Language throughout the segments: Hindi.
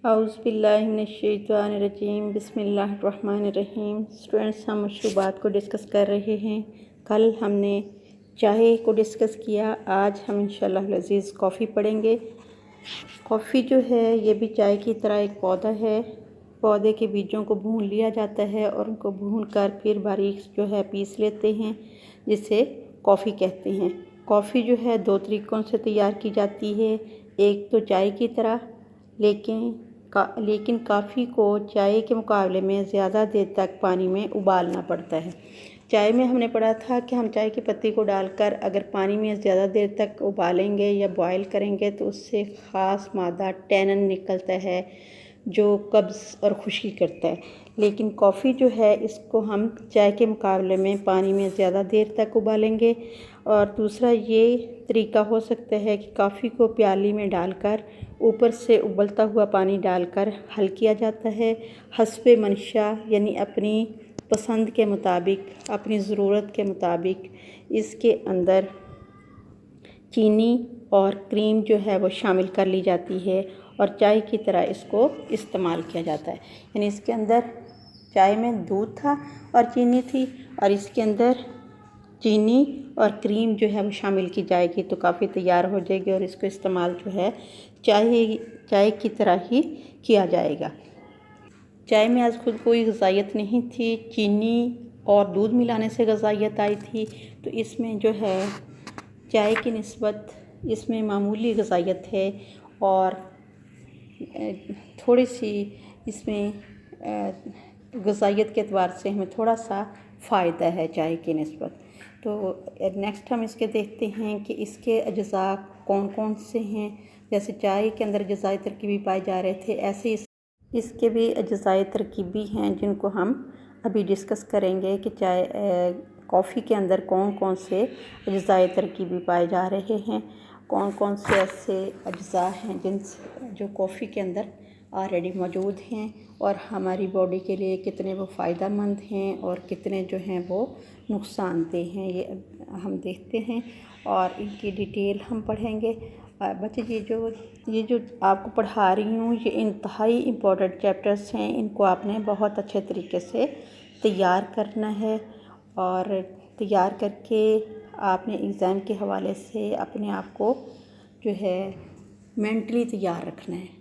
औज़ुबिल्लाहिमिनश्शैतानिर्रजीम बिस्मिल्लाहिर्रहमानिर्रहीम। स्टूडेंट्स, हम मशरूबात को डिस्कस कर रहे हैं। कल हमने चाय को डिस्कस किया, आज हम इंशाअल्लाह लज़ीज़ कॉफ़ी पढ़ेंगे। कॉफ़ी जो है ये भी चाय की तरह एक पौधा है। पौधे के बीजों को भून लिया जाता है और उनको भून कर फिर बारीक जो है पीस लेते हैं, जिसे कॉफ़ी कहते हैं। कॉफ़ी जो है दो तरीक़ों से तैयार की जाती है। एक तो चाय की तरह, लेकिन कॉफ़ी को चाय के मुकाबले में ज़्यादा देर तक पानी में उबालना पड़ता है। चाय में हमने पढ़ा था कि हम चाय की पत्ती को डालकर अगर पानी में ज़्यादा देर तक उबालेंगे या बॉयल करेंगे तो उससे ख़ास मादा टैनिन निकलता है जो कब्ज़ और खुश्की करता है। लेकिन कॉफ़ी जो है इसको हम चाय के मुकाबले में पानी में ज़्यादा देर तक उबालेंगे। और दूसरा ये तरीका हो सकता है कि कॉफ़ी को प्याली में डालकर ऊपर से उबलता हुआ पानी डालकर हल किया जाता है। हस्बे मंशा यानी अपनी पसंद के मुताबिक, अपनी ज़रूरत के मुताबिक इसके अंदर चीनी और क्रीम जो है वो शामिल कर ली जाती है और चाय की तरह इसको इस्तेमाल किया जाता है। यानी इसके अंदर चाय में दूध था और चीनी थी और इसके अंदर चीनी और क्रीम जो है वो शामिल की जाएगी तो काफ़ी तैयार हो जाएगी और इसको इस्तेमाल जो है चाय की तरह ही किया जाएगा। चाय में आज खुद कोई ग़िज़ाइयत नहीं थी, चीनी और दूध मिलाने से ग़िज़ाइयत आई थी। तो इसमें जो है चाय की निस्बत इसमें मामूली ग़िज़ाइयत है और थोड़ी सी इसमें ग़िज़ाइयत के एतबार से हमें थोड़ा सा फ़ायदा है चाय की निस्बत। तो नेक्स्ट हम इसके देखते हैं कि इसके अज्ज़ा कौन कौन से हैं। जैसे चाय के अंदर अज्ज़ाए तरकीबी पाए जा रहे थे, ऐसे इसके भी अज्ज़ाए तरकीबी हैं जिनको हम अभी डिस्कस करेंगे कि चाय कॉफ़ी के अंदर कौन कौन से अज्ज़ाए तरकीबी पाए जा रहे हैं, कौन कौन से ऐसे अज्ज़ा हैं जो कॉफ़ी के अंदर ऑलरेडी मौजूद हैं और हमारी बॉडी के लिए कितने वो फ़ायदेमंद हैं और कितने जो हैं वो नुकसानदेह हैं, ये हम देखते हैं और इनकी डिटेल हम पढ़ेंगे। बच्चे ये जो आपको पढ़ा रही हूँ ये इंतहाई इम्पोर्टेंट चैप्टर्स हैं, इनको आपने बहुत अच्छे तरीके से तैयार करना है और तैयार करके आपने एग्ज़ाम के हवाले से अपने आप को जो है मेंटली तैयार रखना है।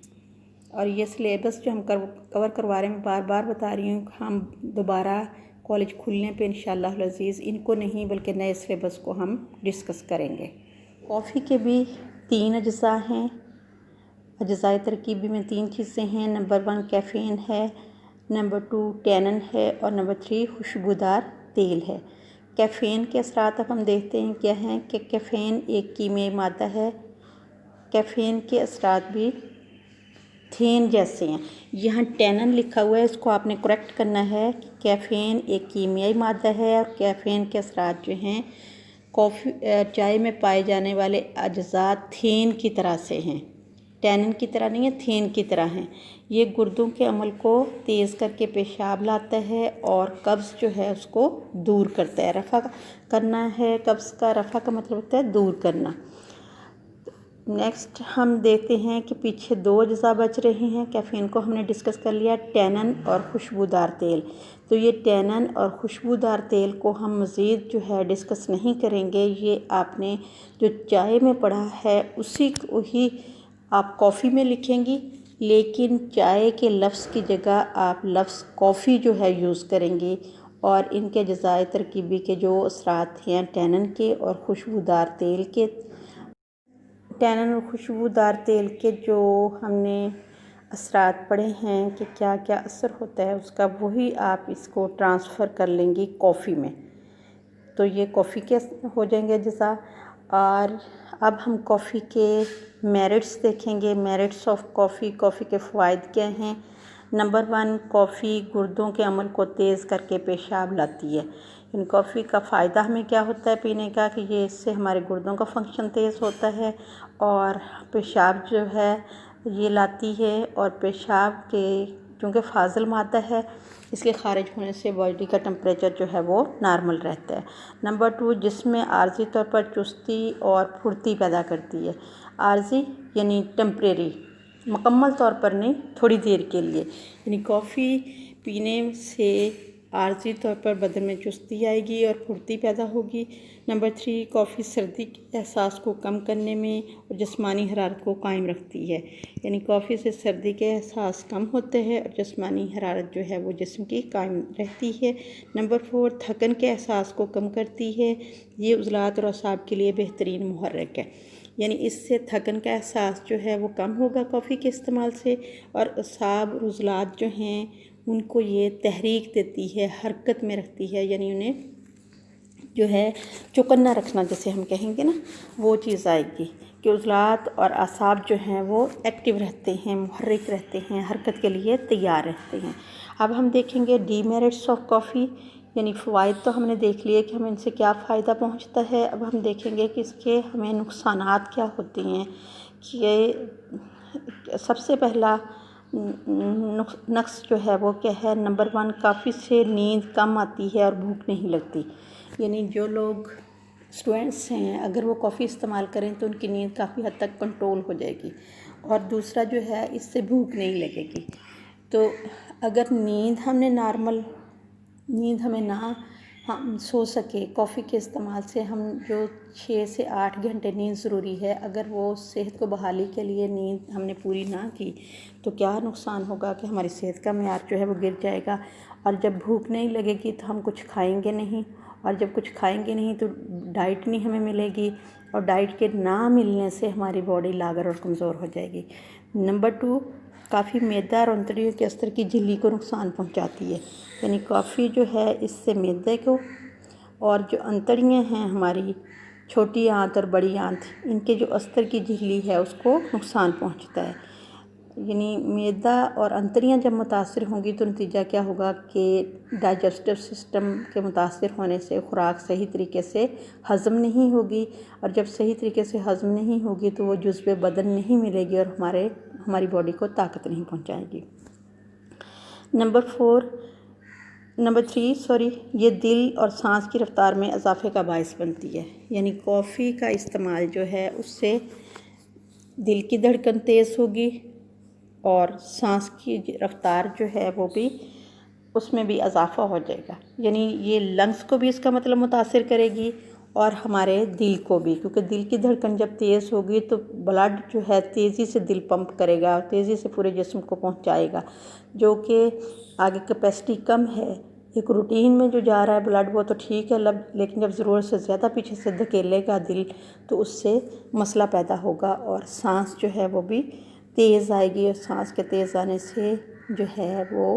और ये सिलेबस जो हम कवर करवा रहे हैं, बार बार बता रही हूँ, हम दोबारा कॉलेज खुलने पे इंशाअल्लाह लज़ीज़ इनको नहीं बल्कि नए सिलेबस को हम डिस्कस करेंगे। कॉफ़ी के भी 3 अज्ज़ा हैं। अज्ज़ाए तरकीबी में 3 चीज़ें हैं। नंबर 1 कैफ़ीन है, नंबर 2 टैनिन है और नंबर 3 खुशबूदार तेल है। कैफ़ीन के असरात अब हम देखते हैं क्या हैं कि कैफ़ीन एक कीमियाई मादा है। कैफ़ीन के असरात भी थीन जैसे हैं। यहाँ टैनिन लिखा हुआ है, इसको आपने करेक्ट करना है कि कैफ़ीन एक कीमियाई मादा है और कैफ़ीन के असरात जो हैं कॉफ़ी चाय में पाए जाने वाले अज्ज़ा थीन की तरह से हैं, टैनिन की तरह नहीं है, थीन की तरह हैं। ये गुर्दों के अमल को तेज़ करके पेशाब लाता है और कब्ज़ जो है उसको दूर करता है। रफ़ा करना है कब्ज़ का, रफ़ा का मतलब होता है दूर करना। नेक्स्ट हम देखते हैं कि पीछे 2 अज्ज़ा बच रहे हैं। कैफ़ीन को हमने डिस्कस कर लिया, टैनिन और खुशबूदार तेल। तो ये टैनिन और खुशबूदार तेल को हम मज़ीद जो है डिस्कस नहीं करेंगे, ये आपने जो चाय में पढ़ा है उसी को ही आप कॉफ़ी में लिखेंगी, लेकिन चाय के लफ्ज़ की जगह आप लफ्ज़ कॉफ़ी जो है यूज़ करेंगी और इनके अज्ज़ाए तरकीबी के जो असरात हैं टैनिन के और खुशबूदार तेल के, टैनिन और खुशबूदार तेल के जो हमने असरात पढ़े हैं कि क्या क्या असर होता है उसका, वही आप इसको ट्रांसफ़र कर लेंगी कॉफ़ी में। तो ये कॉफ़ी के हो जाएंगे अज्ज़ा। और अब हम कॉफ़ी के मेरिट्स देखेंगे। मेरिट्स ऑफ कॉफ़ी, कॉफ़ी के फ़वाइद क्या हैं। नंबर 1, कॉफ़ी गुर्दों के अमल को तेज़ करके पेशाब लाती है। इन कॉफ़ी का फ़ायदा हमें क्या होता है पीने का कि ये इससे हमारे गुर्दों का फंक्शन तेज़ होता है और पेशाब जो है ये लाती है और पेशाब के चूँकि फाजिल मादा है इसके खारिज होने से बॉडी का टेम्परेचर जो है वो नॉर्मल रहता है। नंबर 2, जिसमें आर्जी तौर पर चुस्ती और फुर्ती पैदा करती है। आर्जी यानी टेम्परेरी मुकम्मल तौर पर नहीं, थोड़ी देर के लिए। यानी कॉफ़ी पीने से आर्जी तौर पर बदन में चुस्ती आएगी और फुर्ती पैदा होगी। नंबर 3, कॉफ़ी सर्दी के एहसास को कम करने में और जिस्मानी हरारत को कायम रखती है। यानी कॉफ़ी से सर्दी के एहसास कम होते हैं और जिस्मानी हरारत जो है वो जिस्म की कायम रहती है। नंबर 4, थकन के एहसास को कम करती है। ये उज़लात और असाब के लिए बेहतरीन मुहर्रिक है। यानी इससे थकन का एहसास जो है वो कम होगा कॉफ़ी के इस्तेमाल से, और असाब और उज़लात जो हैं उनको ये तहरीक देती है, हरकत में रखती है। यानी उन्हें जो है चौकन्ना रखना जैसे हम कहेंगे ना, वो चीज़ आएगी कि उज़लात और असाब जो हैं वो एक्टिव रहते हैं, मुहर्रिक रहते हैं, हरकत के लिए तैयार रहते हैं। अब हम देखेंगे डीमेरिट्स ऑफ कॉफ़ी। यानी फ़वाइद तो हमने देख लिए कि हमें इनसे क्या फ़ायदा पहुंचता है। अब हम देखेंगे कि इसके हमें नुकसानात क्या होते हैं। कि सबसे पहला नक्स जो है वो क्या है, नंबर 1, कॉफ़ी से नींद कम आती है और भूख नहीं लगती। यानी जो लोग स्टूडेंट्स हैं अगर वो कॉफ़ी इस्तेमाल करें तो उनकी नींद काफ़ी हद तक कंट्रोल हो जाएगी। और दूसरा जो है, इससे भूख नहीं लगेगी। तो अगर नींद हमें ना हम सो सके, कॉफ़ी के इस्तेमाल से हम जो 6 से 8 घंटे नींद ज़रूरी है, अगर वो सेहत को बहाली के लिए नींद हमने पूरी ना की तो क्या नुकसान होगा कि हमारी सेहत का मेयार जो है वो गिर जाएगा। और जब भूख नहीं लगेगी तो हम कुछ खाएंगे नहीं, और जब कुछ खाएंगे नहीं तो डाइट नहीं हमें मिलेगी, और डाइट के ना मिलने से हमारी बॉडी लागर और कमज़ोर हो जाएगी। नंबर 2, काफ़ी मैदा और अंतड़ियों के अस्तर की झिल्ली को नुकसान पहुंचाती है। यानी कॉफ़ी जो है इससे मैदे को और जो अंतड़ियाँ हैं हमारी छोटी आंत और बड़ी आंत, इनके जो अस्तर की झिल्ली है उसको नुकसान पहुंचता है। यानी मैदा और अंतड़ियाँ जब मुतासिर होंगी तो नतीजा क्या होगा कि डाइजेस्टिव सिस्टम के मुतासिर होने से खुराक सही तरीके से हज़म नहीं होगी, और जब सही तरीके से हज़म नहीं होगी तो वो जुज़्व बदन नहीं मिलेगी और हमारी बॉडी को ताकत नहीं पहुंचाएगी। नंबर 3 ये दिल और सांस की रफ़्तार में इजाफे का बायस बनती है। यानी कॉफ़ी का इस्तेमाल जो है उससे दिल की धड़कन तेज़ होगी और सांस की रफ़्तार जो है वो भी, उसमें भी इजाफा हो जाएगा। यानी ये लंग्स को भी इसका मतलब मुतासिर करेगी और हमारे दिल को भी, क्योंकि दिल की धड़कन जब तेज़ होगी तो ब्लड जो है तेज़ी से दिल पंप करेगा और तेज़ी से पूरे जिस्म को पहुंचाएगा, जो कि आगे कैपेसिटी कम है। एक रूटीन में जो जा रहा है ब्लड वो तो ठीक है, लेकिन जब ज़रूरत से ज़्यादा पीछे से धकेलेगा दिल तो उससे मसला पैदा होगा और सांस जो है वो भी तेज़ आएगी, और सांस के तेज़ आने से जो है वो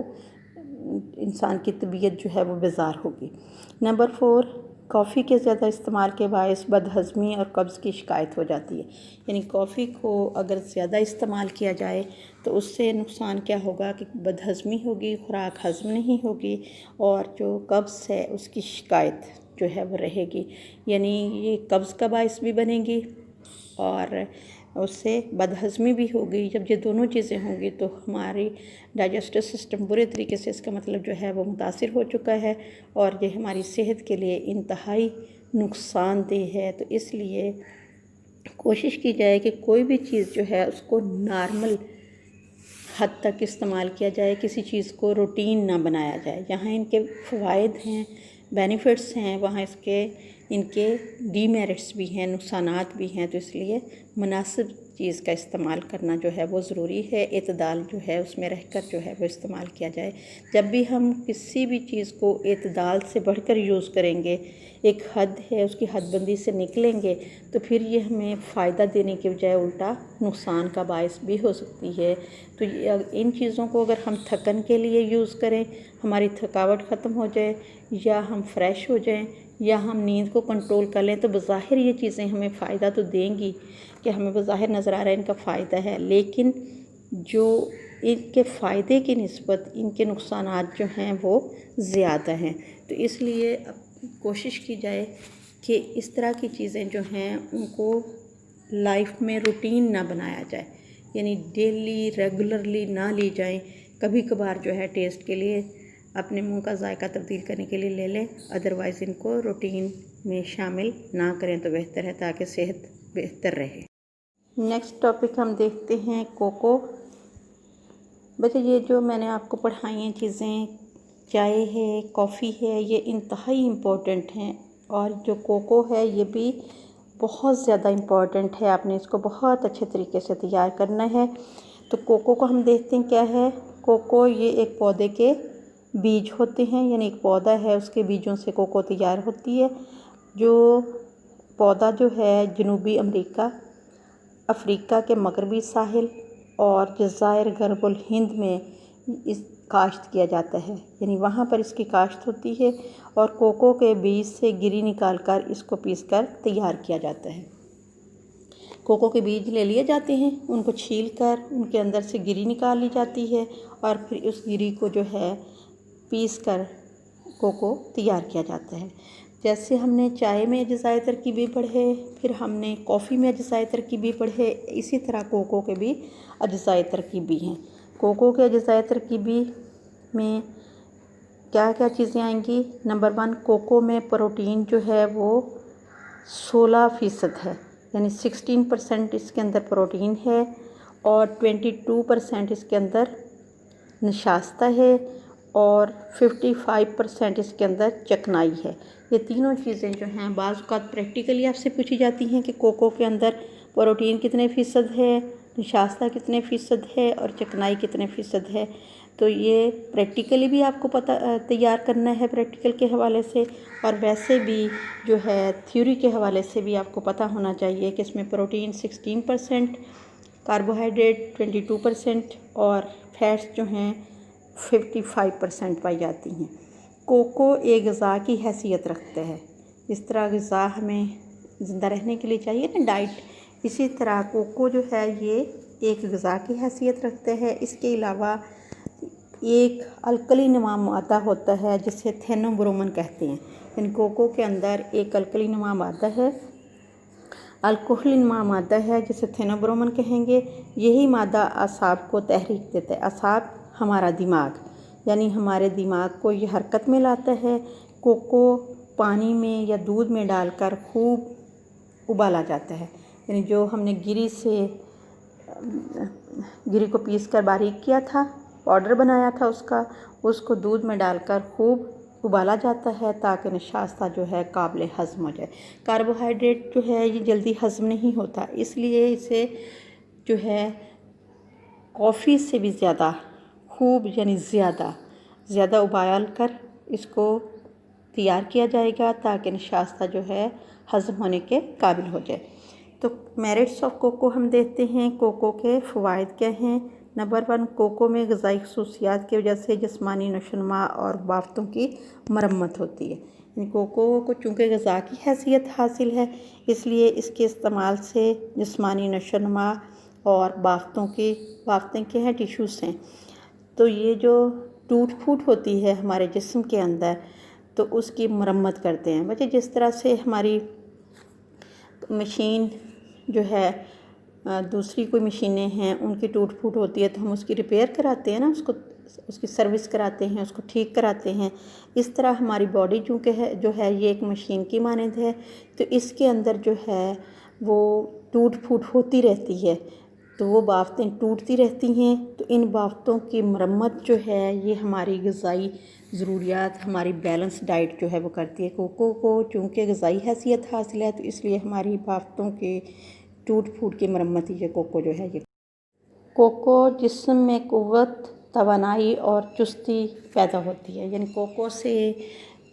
इंसान की तबीयत जो है वो बेजार होगी। नंबर 4, कॉफ़ी के ज़्यादा इस्तेमाल के बायस बदहज़मी और कब्ज़ की शिकायत हो जाती है। यानी कॉफ़ी को अगर ज़्यादा इस्तेमाल किया जाए तो उससे नुकसान क्या होगा कि बदहज़मी होगी, खुराक हज़म नहीं होगी, और जो कब्ज़ है उसकी शिकायत जो है वो रहेगी। यानी ये कब्ज़ का बायस भी बनेगी और उससे बदहज़मी भी होगी। जब ये दोनों चीज़ें होंगी तो हमारी डाइजेस्टिव सिस्टम बुरे तरीके से, इसका मतलब जो है वो मुतासिर हो चुका है और ये हमारी सेहत के लिए इंतहाई नुकसानदेह है। तो इसलिए कोशिश की जाए कि कोई भी चीज़ जो है उसको नॉर्मल हद तक इस्तेमाल किया जाए, किसी चीज़ को रूटीन ना बनाया जाए। जहाँ इनके फ़वाइद हैं, बेनिफिट्स हैं, वहाँ इनके डीमेरिट्स भी हैं, नुकसानात भी हैं। तो इसलिए मुनासिब चीज़ का इस्तेमाल करना जो है वो ज़रूरी है। एतदाल जो है उसमें रहकर जो है वो इस्तेमाल किया जाए। जब भी हम किसी भी चीज़ को एतदाल से बढ़कर यूज़ करेंगे, एक हद है उसकी हदबंदी से निकलेंगे तो फिर ये हमें फ़ायदा देने के बजाय उल्टा नुकसान का बायस भी हो सकती है। तो इन चीज़ों को अगर हम थकन के लिए यूज़ करें, हमारी थकावट ख़त्म हो जाए, या हम फ्रेश हो जाएं, या हम नींद को कंट्रोल कर लें, तो बज़ाहिर ये चीज़ें हमें फ़ायदा तो देंगी कि हमें बज़ाहिर नज़र आ रहा है इनका फ़ायदा है, लेकिन जो इनके फ़ायदे की निस्बत इनके नुकसानात जो हैं वो ज़्यादा हैं। तो इसलिए कोशिश की जाए कि इस तरह की चीज़ें जो हैं उनको लाइफ में रूटीन ना बनाया जाए, यानी डेली रेगुलरली ना ली जाएं। कभी कभार जो है टेस्ट के लिए अपने मुंह का जायका तब्दील करने के लिए ले लें, अदरवाइज़ इनको रूटीन में शामिल ना करें तो बेहतर है, ताकि सेहत बेहतर रहे। नेक्स्ट टॉपिक हम देखते हैं कोको बच्चे ये जो मैंने आपको पढ़ाई हैं चीज़ें, चाय है, कॉफ़ी है, ये इंतहाई इम्पोर्टेंट हैं। और जो कोको है ये भी बहुत ज़्यादा इम्पोर्टेंट है। आपने इसको बहुत अच्छे तरीके से तैयार करना है। तो कोको को हम देखते हैं क्या है। कोको ये एक पौधे के बीज होते हैं, यानी एक पौधा है उसके बीजों से कोको तैयार होती है। जो पौधा जो है जनूबी अमेरिका, अफ्रीका के मगरबी साहिल और जज़ायर गरबुल हिंद में इस काश्त किया जाता है, यानी वहाँ पर इसकी काश्त होती है। और कोको के बीज से गिरी निकालकर इसको पीसकर तैयार किया जाता है। कोको के बीज ले लिए जाते हैं, उनको छीलकर उनके अंदर से गिरी निकाल ली जाती है और फिर उस गिरी को जो है पीसकर कोको तैयार किया जाता है। जैसे हमने चाय में अज्जाए तरकीबी पढ़े, फिर हमने कॉफ़ी में अज्जाए तरकीबी पढ़े, इसी तरह कोको के भी अज्जाए तरकीबी हैं। कोको के अज्जाए तरकीबी में क्या क्या चीज़ें आएंगी। नंबर 1, कोको में प्रोटीन जो है वो 16% है, यानी 16% इसके अंदर प्रोटीन है और 22% इसके अंदर नशास्ता है और 55% इसके अंदर चकनाई है। ये तीनों चीज़ें जो हैं बाज़ औक़ात प्रैक्टिकली आपसे पूछी जाती हैं कि कोको के अंदर प्रोटीन कितने फ़ीसद है, नशास्ता कितने फ़ीसद है और चकनाई कितने फ़ीसद है। तो ये प्रैक्टिकली भी आपको पता तैयार करना है प्रैक्टिकल के हवाले से, और वैसे भी जो है थ्योरी के हवाले से भी आपको पता होना चाहिए कि इसमें प्रोटीन 16%, कार्बोहाइड्रेट 22% और फैट्स जो हैं 55% पाई जाती हैं। कोको एक ग़िज़ा की हैसियत रखता है। जिस तरह ग़िज़ा हमें ज़िंदा रहने के लिए चाहिए ना, डाइट, इसी तरह कोको जो है ये एक ग़िज़ा की हैसियत रखता है। इसके अलावा एक अल्कली नुमा मादा होता है जिसे थेनोब्रोमन कहते हैं। यानी कोको के अंदर एक अल्कली नुमा मादा है, अल्कोहली नुमा मादा है जिसे थेनोब्रोमन कहेंगे। यही मादा असाब को तहरीक देता है। असाब हमारा दिमाग, यानी हमारे दिमाग को ये हरकत में लाता है। कोको पानी में या दूध में डालकर खूब उबाला जाता है, यानी जो हमने गिरी को पीसकर बारीक किया था, पाउडर बनाया था उसको दूध में डालकर खूब उबाला जाता है ताकि नशास्ता जो है काबिल हज़म हो जाए। कार्बोहाइड्रेट जो है ये जल्दी हज़म नहीं होता, इसलिए इसे जो है कॉफ़ी से भी ज़्यादा खूब यानी ज़्यादा उबाल कर इसको तैयार किया जाएगा ताकि नशास्ता जो है हज़म होने के काबिल हो जाए। तो मेरिट्स ऑफ कोको हम देखते हैं। कोको के फ़वाइद क्या हैं। नंबर 1, कोको में ग़िज़ाई ख़ुसूसियात की वजह से जिस्मानी नशोनुमा और बाफ्तों की मरम्मत होती है। यानी कोको को चूँकि ग़िज़ा की हैसियत हासिल है, इसलिए इसके इस्तेमाल से जिस्मानी नशोनुमा और बाफ्तें के हैं टिश्यूज़ हैं, तो ये जो टूट फूट होती है हमारे जिस्म के अंदर तो उसकी मरम्मत करते हैं। बच्चे जिस तरह से हमारी मशीन जो है दूसरी कोई मशीनें हैं उनकी टूट फूट होती है तो हम उसकी रिपेयर कराते हैं ना, उसकी सर्विस कराते हैं, उसको ठीक कराते हैं। इस तरह हमारी बॉडी चूँकि जो है ये एक मशीन की मानद है, तो इसके अंदर जो है वो टूट फूट होती रहती है, तो वो बाफ्तें टूटती रहती हैं। तो इन बाफ्तों की मरम्मत जो है ये हमारी ग़िज़ाई ज़रूरियात, हमारी बैलेंस डाइट जो है वो करती है। कोको को चूँकि ग़िज़ाई हैसियत हासिल है तो इसलिए हमारी बाफ्तों के टूट फूट की मरम्मत ये कोको जो है ये। कोको जिस्म में क़ुव्वत, तवानाई और चुस्ती पैदा होती है, यानी कोको से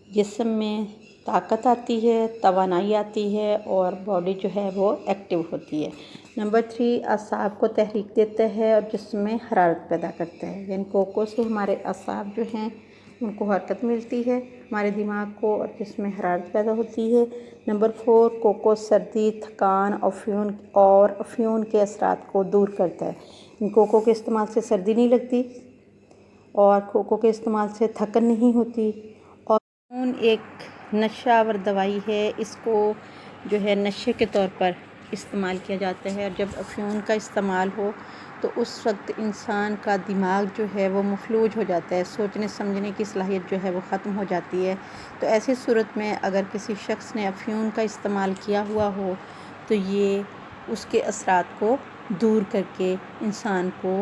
जिस्म में ताकत आती है, तवानाई आती है और बॉडी जो है वो एक्टिव होती है। नंबर 3, असाब को तहरीक देता है और जिस्म में हरारत पैदा करता है, यानी कोको से हमारे असाब जो हैं उनको हरकत मिलती है, हमारे दिमाग को और जिस्म में हरारत पैदा होती है। नंबर 4, कोको सर्दी, थकान, अफ्यून के असरात को दूर करता है। कोको के इस्तेमाल से सर्दी नहीं लगती और कोको के इस्तेमाल से थकन नहीं होती। और अफ्यून एक नशावर दवाई है, इसको जो है नशे के तौर पर इस्तेमाल किया जाता है। और जब अफ्यून का इस्तेमाल हो तो उस वक्त इंसान का दिमाग जो है वो मफलूज हो जाता है, सोचने समझने की सलाहियत जो है वो ख़त्म हो जाती है। तो ऐसी सूरत में अगर किसी शख्स ने अफ्यून का इस्तेमाल किया हुआ हो तो ये उसके असरात को दूर करके इंसान को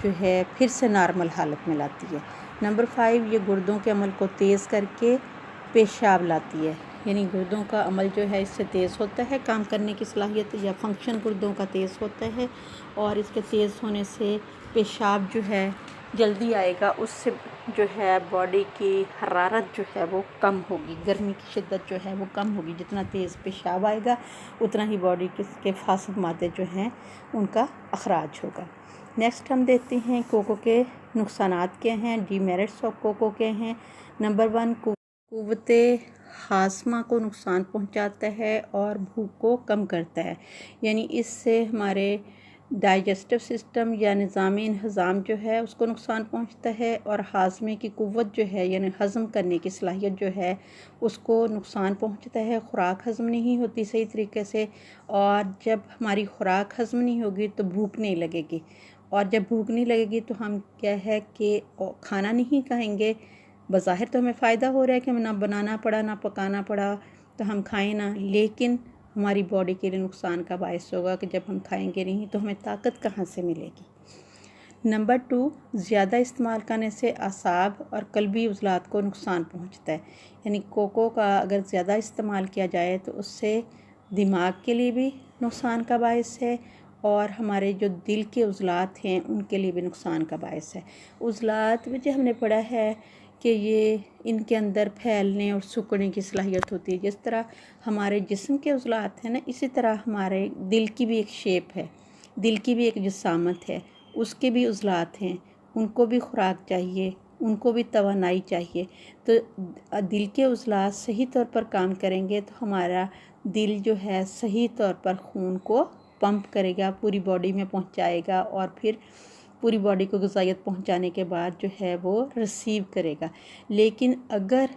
जो है फिर से नॉर्मल हालत में लाती है। नंबर 5, ये गुर्दों के अमल को तेज़ करके पेशाब लाती है, यानी गुर्दों का अमल जो है इससे तेज़ होता है, काम करने की सलाहियत या फंक्शन गुर्दों का तेज़ होता है, और इसके तेज़ होने से पेशाब जो है जल्दी आएगा, उससे जो है बॉडी की हरारत जो है वो कम होगी, गर्मी की शिद्दत जो है वो कम होगी। जितना तेज़ पेशाब आएगा उतना ही बॉडी के फासिद मादे जो हैं उनका अखराज होगा। नेक्स्ट हम देखते हैं कोको के नुकसानात क्या हैं, डीमेरिट्स ऑफ कोको के हैं। नंबर 1, कुव्वते हाज़मा को नुकसान पहुंचाता है और भूख को कम करता है, यानी इससे हमारे डाइजेस्टिव सिस्टम या निज़ामी इंहज़ाम जो है उसको नुकसान पहुंचता है, और हाज़मे की कुव्वत जो है यानी हज़म करने की सलाहियत जो है उसको नुकसान पहुंचता है। खुराक हज़म नहीं होती सही तरीके से, और जब हमारी खुराक हज़म नहीं होगी तो भूख नहीं लगेगी, और जब भूख नहीं लगेगी तो हम क्या है कि खाना नहीं खाएंगे। बज़ाहिर तो हमें फ़ायदा हो रहा है कि हमें ना बनाना पड़ा ना पकाना पड़ा तो हम खाएं ना, लेकिन हमारी बॉडी के लिए नुकसान का बायस होगा कि जब हम खाएंगे नहीं तो हमें ताकत कहाँ से मिलेगी। नंबर 2, ज़्यादा इस्तेमाल करने से आसाब और कल्बी उज़लात को नुकसान पहुँचता है, यानी कोको का अगर ज़्यादा इस्तेमाल किया जाए तो उससे दिमाग के लिए भी नुकसान का बायस है, और हमारे जो दिल के उज़लात हैं उनके लिए भी नुकसान का बायस है। उज़लात में जो हमने पढ़ा है कि ये इनके अंदर फैलने और सिकुड़ने की सलाहियत होती है। जिस तरह हमारे जिस्म के उज़लात हैं ना, इसी तरह हमारे दिल की भी एक शेप है, दिल की भी एक जिसामत है, उसके भी उज़लात हैं, उनको भी खुराक चाहिए, उनको भी तवानाई चाहिए। तो दिल के उज़लात सही तौर पर काम करेंगे तो हमारा दिल जो है सही तौर पर खून को पंप करेगा, पूरी बॉडी में पहुंचाएगा, और फिर पूरी बॉडी को ग़िज़ाइयत पहुंचाने के बाद जो है वो रिसीव करेगा। लेकिन अगर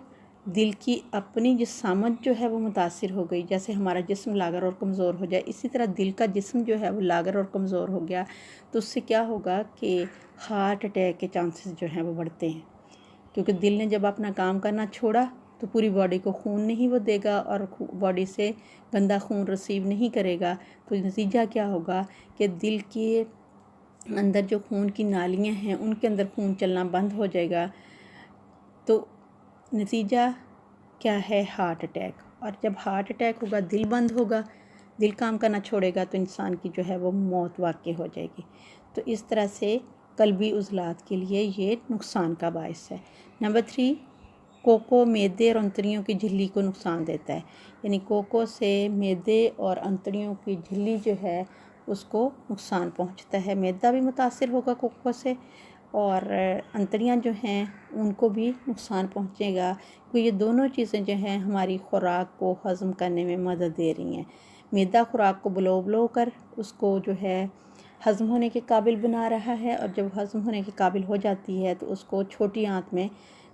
दिल की अपनी जिस्मात जो है वो मुतासिर हो गई, जैसे हमारा जिस्म लागर और कमज़ोर हो जाए, इसी तरह दिल का जिस्म जो है वो लागर और कमज़ोर हो गया तो उससे क्या होगा कि हार्ट अटैक के चांसेस जो हैं वो बढ़ते हैं, क्योंकि दिल ने जब अपना काम करना छोड़ा तो पूरी बॉडी को खून नहीं वो देगा और बॉडी से गंदा खून रिसीव नहीं करेगा, तो नतीजा क्या होगा कि दिल के अंदर जो खून की नालियाँ हैं उनके अंदर खून चलना बंद हो जाएगा, तो नतीजा क्या है, हार्ट अटैक। और जब हार्ट अटैक होगा, दिल बंद होगा, दिल काम करना छोड़ेगा तो इंसान की जो है वो मौत वाक़ई हो जाएगी। तो इस तरह से कल्बी उज़लात के लिए ये नुकसान का बायस है। नंबर 3, कोको मैदे और अंतड़ियों की झिल्ली को नुकसान देता है, यानी कोको से मैदे और अंतड़ियों की झिल्ली जो है उसको नुकसान पहुंचता है। मैदा भी मुतासिर होगा कोको से, और अंतड़ियाँ जो हैं उनको भी नुकसान पहुंचेगा, क्योंकि ये दोनों चीज़ें जो हैं हमारी खुराक को हज़म करने में मदद दे रही हैं। मैदा खुराक को बुलो कर उसको जो है हज़म होने के काबिल बना रहा है, और जब हज़म होने के काबिल हो जाती है तो उसको छोटी आंत में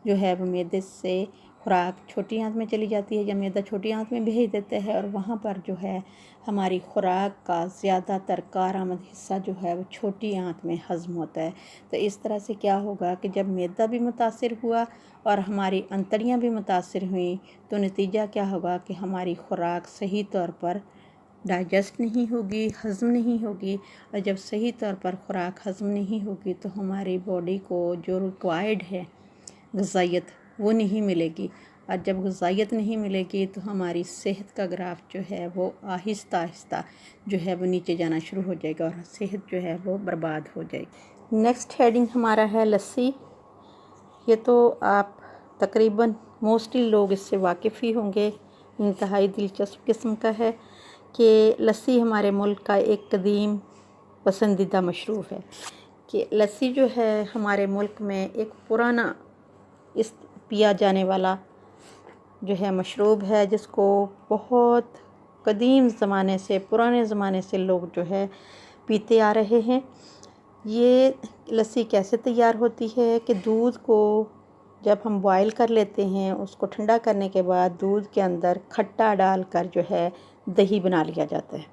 जो है वो मैदे से खुराक छोटी आंत में चली जाती है, या मैदा छोटी आंत में भेज देता है, और वहाँ पर जो है हमारी खुराक का ज़्यादातर कारआमद हिस्सा जो है वो छोटी आंत में हज़म होता है। तो इस तरह से क्या होगा कि जब मैदा भी मुतासिर हुआ और हमारी अंतड़ियाँ भी मुतासिर हुई तो नतीजा क्या होगा कि हमारी खुराक सही तौर पर डाइजेस्ट नहीं होगी, हज़म नहीं होगी, और जब सही तौर पर खुराक हज़म नहीं होगी तो हमारी बॉडी को जो रिक्वायर्ड है ग़िज़ाइयत वो नहीं मिलेगी, और जब ग़िज़ाइयत नहीं मिलेगी तो हमारी सेहत का ग्राफ जो है वो आहिस्ता आहिस्ता जो है वो नीचे जाना शुरू हो जाएगा और सेहत जो है वो बर्बाद हो जाएगी। नेक्स्ट हेडिंग हमारा है लस्सी। ये तो आप तकरीबन मोस्टली लोग इससे वाकिफ़ ही होंगे, इंतहाई दिलचस्प किस्म का है कि लस्सी हमारे मुल्क का एक कदीम पसंदीदा मशरूब है। कि लस्सी जो है हमारे मुल्क में एक पुराना इस पिया जाने वाला जो है मशरूब है, जिसको बहुत कदीम ज़माने से, पुराने ज़माने से लोग जो है पीते आ रहे हैं। ये लस्सी कैसे तैयार होती है कि दूध को जब हम बॉयल कर लेते हैं, उसको ठंडा करने के बाद दूध के अंदर खट्टा डालकर जो है दही बना लिया जाता है।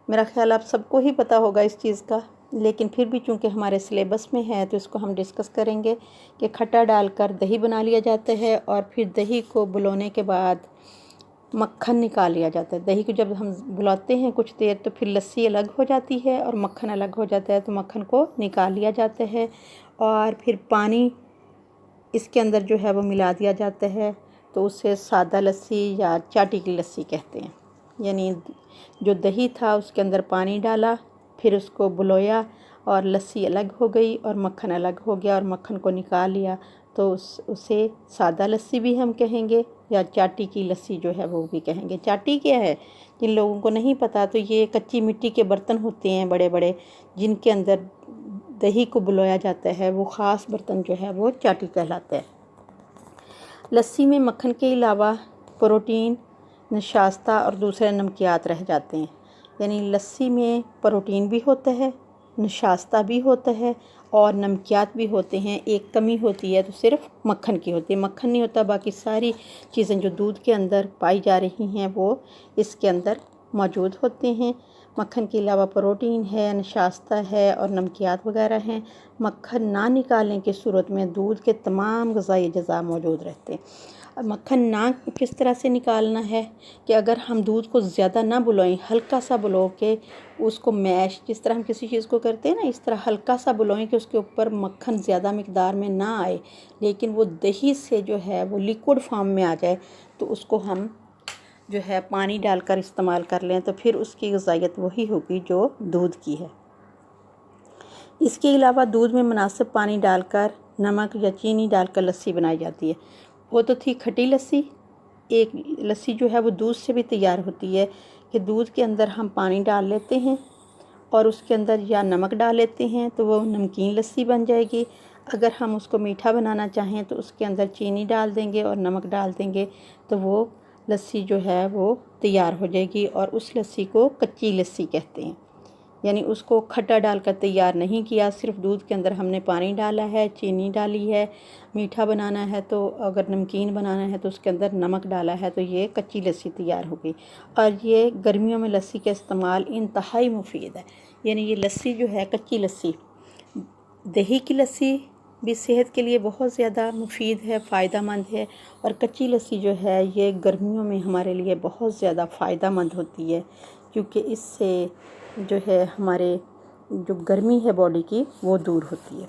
मेरा ख़्याल आप सबको ही पता होगा इस चीज़ का, लेकिन फिर भी चूँकि हमारे सिलेबस में है तो इसको हम डिस्कस करेंगे कि खट्टा डालकर दही बना लिया जाता है, और फिर दही को बुलाने के बाद मक्खन निकाल लिया जाता है। दही को जब हम बुलाते हैं कुछ देर तो फिर लस्सी अलग हो जाती है और मक्खन अलग हो जाता है, तो मक्खन को निकाल लिया जाता है और फिर पानी इसके अंदर जो है वो मिला दिया जाता है, तो उससे सादा लस्सी या चाटी की लस्सी कहते हैं। यानी जो दही था उसके अंदर पानी डाला, फिर उसको बुलोया और लस्सी अलग हो गई और मक्खन अलग हो गया और मक्खन को निकाल लिया, तो उसे सादा लस्सी भी हम कहेंगे या चाटी की लस्सी जो है वो भी कहेंगे। चाटी क्या है, जिन लोगों को नहीं पता, तो ये कच्ची मिट्टी के बर्तन होते हैं बड़े बड़े, जिनके अंदर दही को बुलाया जाता है, वो ख़ास बर्तन जो है वो चाटी कहलाता है। लस्सी में मक्खन के अलावा प्रोटीन, नशास्ता और दूसरे नमकियात रह जाते हैं। यानी लस्सी में प्रोटीन भी होता है, नशास्ता भी होता है और नमकियात भी होते हैं। एक कमी होती है तो सिर्फ मक्खन की होती है, मक्खन नहीं होता, बाकी सारी चीज़ें जो दूध के अंदर पाई जा रही हैं वो इसके अंदर मौजूद होते हैं। मक्खन के अलावा प्रोटीन है, नशास्ता है और नमकियात वगैरह हैं। मक्खन ना निकालने की सूरत में दूध के तमाम ग़िज़ाई अज्जा मौजूद रहते हैं। अब मक्खन ना किस तरह से निकालना है कि अगर हम दूध को ज़्यादा ना बुलाएं, हल्का सा बुलो के उसको मैश, जिस तरह हम किसी चीज़ को करते हैं ना, इस तरह हल्का सा बुलाएं कि उसके ऊपर मक्खन ज़्यादा मिकदार में ना आए, लेकिन वो दही से जो है वो लिक्विड फॉर्म में आ जाए, तो उसको हम जो है पानी डालकर इस्तेमाल कर लें, तो फिर उसकी ग़िज़ाइयत वही होगी जो दूध की है। इसके अलावा दूध में मुनासिब पानी डालकर नमक या चीनी डालकर लस्सी बनाई जाती है। वो तो थी खट्टी लस्सी। एक लस्सी जो है वो दूध से भी तैयार होती है कि दूध के अंदर हम पानी डाल लेते हैं और उसके अंदर या नमक डाल लेते हैं, तो वो नमकीन लस्सी बन जाएगी। अगर हम उसको मीठा बनाना चाहें तो उसके अंदर चीनी डाल देंगे और नमक डाल देंगे, तो वो लस्सी जो है वो तैयार हो जाएगी और उस लस्सी को कच्ची लस्सी कहते हैं। यानी उसको खट्टा डालकर तैयार नहीं किया, सिर्फ दूध के अंदर हमने पानी डाला है, चीनी डाली है। मीठा बनाना है तो, अगर नमकीन बनाना है तो उसके अंदर नमक डाला है, तो ये कच्ची लस्सी तैयार हो गई। और ये गर्मियों में लस्सी का इस्तेमाल इंतहाई मुफीद है। यानी ये लस्सी जो है, कच्ची लस्सी, दही की लस्सी भी सेहत के लिए बहुत ज़्यादा मुफीद है, फ़ायदा मंद है, और कच्ची लस्सी जो है ये गर्मियों में हमारे लिए बहुत ज़्यादा फ़ायदा मंद होती है, क्योंकि इससे जो है हमारे जो गर्मी है बॉडी की वो दूर होती है।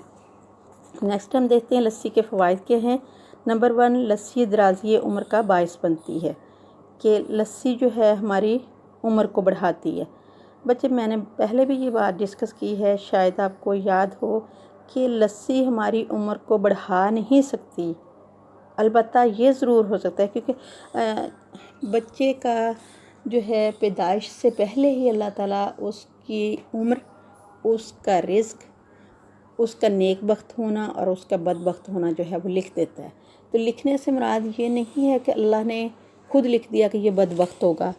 नेक्स्ट हम देखते हैं लस्सी के फ़वाइद क्या हैं। नंबर 1, लस्सी दराज़ी उम्र का बायस बनती है, कि लस्सी जो है हमारी उम्र को बढ़ाती है। बच्चे, मैंने पहले भी ये बात डिस्कस की है, शायद आपको याद हो कि लस्सी हमारी उम्र को बढ़ा नहीं सकती, अलबत्ता ये ज़रूर हो सकता है क्योंकि बच्चे का जो है पैदाइश से पहले ही अल्लाह ताला उसकी उम्र, उसका रिज़्क, उसका नेक बख्त होना और उसका बदबख्त होना जो है वो लिख देता है। तो लिखने से मुराद ये नहीं है कि अल्लाह ने खुद लिख दिया कि ये बदबख्त होगा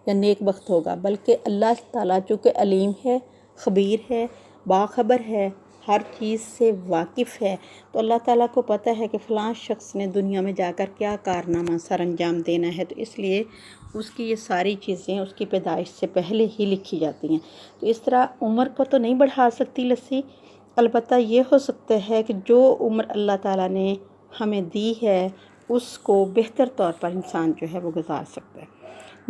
या नेक बख्त होगा, बल्कि अल्लाह ताला चूँकि अलीम है, ख़बीर है, बाखबर है, हर चीज़ से वाकिफ़ है, तो अल्लाह ताला को पता है कि फ़लाँ शख्स ने दुनिया में जाकर क्या कारनामा सर अंजाम देना है, तो इसलिए उसकी ये सारी चीज़ें उसकी पैदाइश से पहले ही लिखी जाती हैं। तो इस तरह उम्र को तो नहीं बढ़ा सकती लस्सी, अलबत्ता ये हो सकता है कि जो उम्र अल्लाह ताला ने हमें दी है उसको बेहतर तौर पर इंसान जो है वो गुजार सकता है।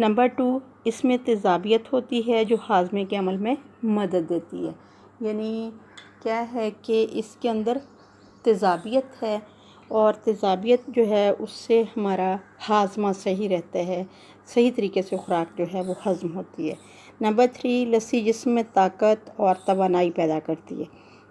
नंबर 2, इसमें तेज़ाबियत होती है जो हाज़मे के अमल में मदद देती है। यानी क्या है कि इसके अंदर तेज़ाबियत है और तेज़ाबियत जो है उससे हमारा हाज़मा सही रहता है, सही तरीके से खुराक जो है वो हज़म होती है। नंबर 3, लस्सी जिस्म में ताकत और तवानाई पैदा करती है,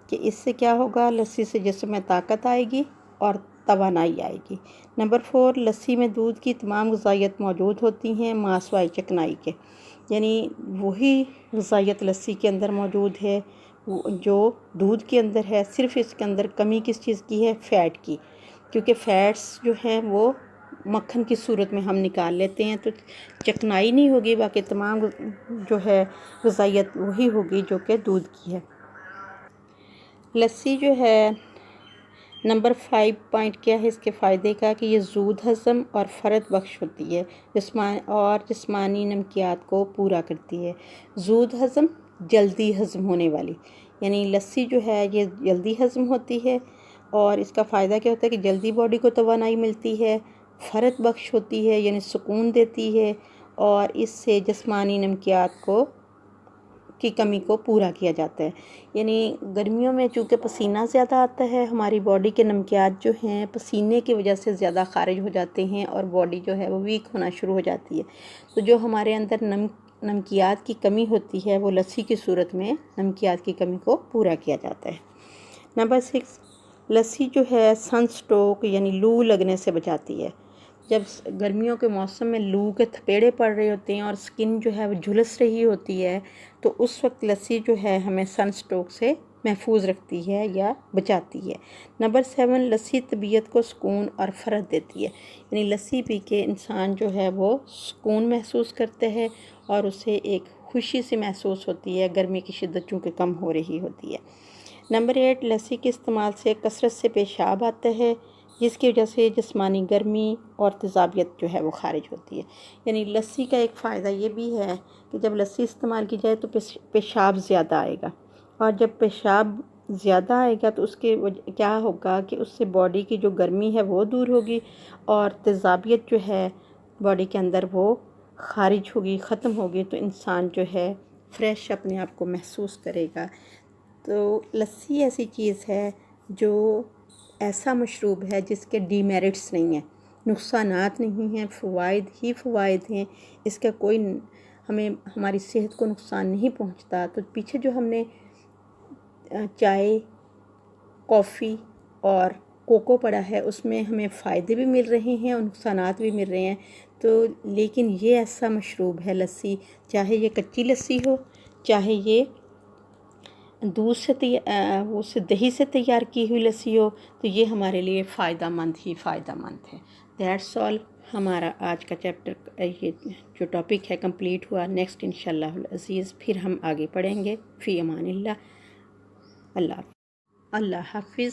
कि इससे क्या होगा, लस्सी से जिस्म में ताकत आएगी और तवानाई आएगी। नंबर 4, लस्सी में दूध की तमाम ग़िज़ाइयत मौजूद होती हैं मासवाई चिकनाई के, यानी वही ग़िज़ाइयत लस्सी के अंदर मौजूद है जो दूध के अंदर है। सिर्फ इसके अंदर कमी किस चीज़ की है, फ़ैट की, क्योंकि फ़ैट्स जो हैं वो मक्खन की सूरत में हम निकाल लेते हैं, तो चिकनाई नहीं होगी, बाकी तमाम जो है ग़िज़ाइयत वही होगी जो कि दूध की है। लस्सी जो है नंबर 5 पॉइंट क्या है इसके फ़ायदे का, कि ये ज़ूद हज़म और फ़रद बख्श होती है, जिस्मानी नमकियात को पूरा करती है। ज़ूद हज़म, जल्दी हज़म होने वाली, यानी लस्सी जो है ये जल्दी हज़म होती है और इसका फ़ायदा क्या होता है कि जल्दी बॉडी को तवानाई मिलती है फ़रत बख्श होती है, यानी सुकून देती है, और इससे जिस्मानी नमकियात की कमी को पूरा किया जाता है। यानी गर्मियों में चूँकि पसीना ज़्यादा आता है, हमारी बॉडी के नमकियात जो हैं पसीने की वजह से ज़्यादा ख़ारिज हो जाते हैं और बॉडी जो है वो वीक होना शुरू हो जाती है। तो जो हमारे अंदर नमकियात की कमी होती है, वो लस्सी की सूरत में नमकियात की कमी को पूरा किया जाता है। नंबर 6, लस्सी जो है सनस्ट्रोक यानी लू लगने से बचाती है। जब गर्मियों के मौसम में लू के थपेड़े पड़ रहे होते हैं और स्किन जो है वो झुलस रही होती है, तो उस वक्त लस्सी जो है हमें सनस्ट्रोक से महफूज रखती है या बचाती है। नंबर 7, लस्सी तबीयत को सुकून और फ़रत देती है। यानी लस्सी पी के इंसान जो है वो सुकून महसूस करता है और उसे एक खुशी सी महसूस होती है, गर्मी की शिद्दत चूँकि कम हो रही होती है। नंबर 8, लस्सी के इस्तेमाल से कसरत से पेशाब आता है, जिसकी वजह से जिस्मानी गर्मी और तेज़ाबियत जो है वो ख़ारिज होती है। यानी लस्सी का एक फ़ायदा ये भी है कि जब लस्सी इस्तेमाल की जाए तो पेशाब ज़्यादा आएगा, और जब पेशाब ज़्यादा आएगा तो उसके क्या होगा कि उससे बॉडी की जो गर्मी है वो दूर होगी और तेज़ाबियत जो है बॉडी के अंदर वो ख़ारिज होगी, ख़त्म होगी, तो इंसान जो है फ्रेश अपने आप को महसूस करेगा। तो लस्सी ऐसी चीज़ है जो ऐसा मशरूब है जिसके डीमेरिट्स नहीं हैं, नुकसानात नहीं हैं, फ़वाइद ही फ़वाइद हैं। इसका कोई हमें हमारी सेहत को नुकसान नहीं पहुंचता। तो पीछे जो हमने चाय, कॉफ़ी और कोको पड़ा है, उसमें हमें फ़ायदे भी मिल रहे हैं और नुकसानात भी मिल रहे हैं। तो लेकिन ये ऐसा मशरूब है लस्सी, चाहे ये कच्ची लस्सी हो, चाहे ये दूध से उससे दही से तैयार की हुई लस्सी हो, तो ये हमारे लिए फ़ायदेमंद ही फ़ायदेमंद है। That's all. हमारा आज का चैप्टर ये जो टॉपिक है कंप्लीट हुआ। नेक्स्ट इंशाअल्लाह अज़ीज़ फिर हम आगे पढ़ेंगे। फ़ी अमानिल्लाह। अल्लाह हाफ़िज़।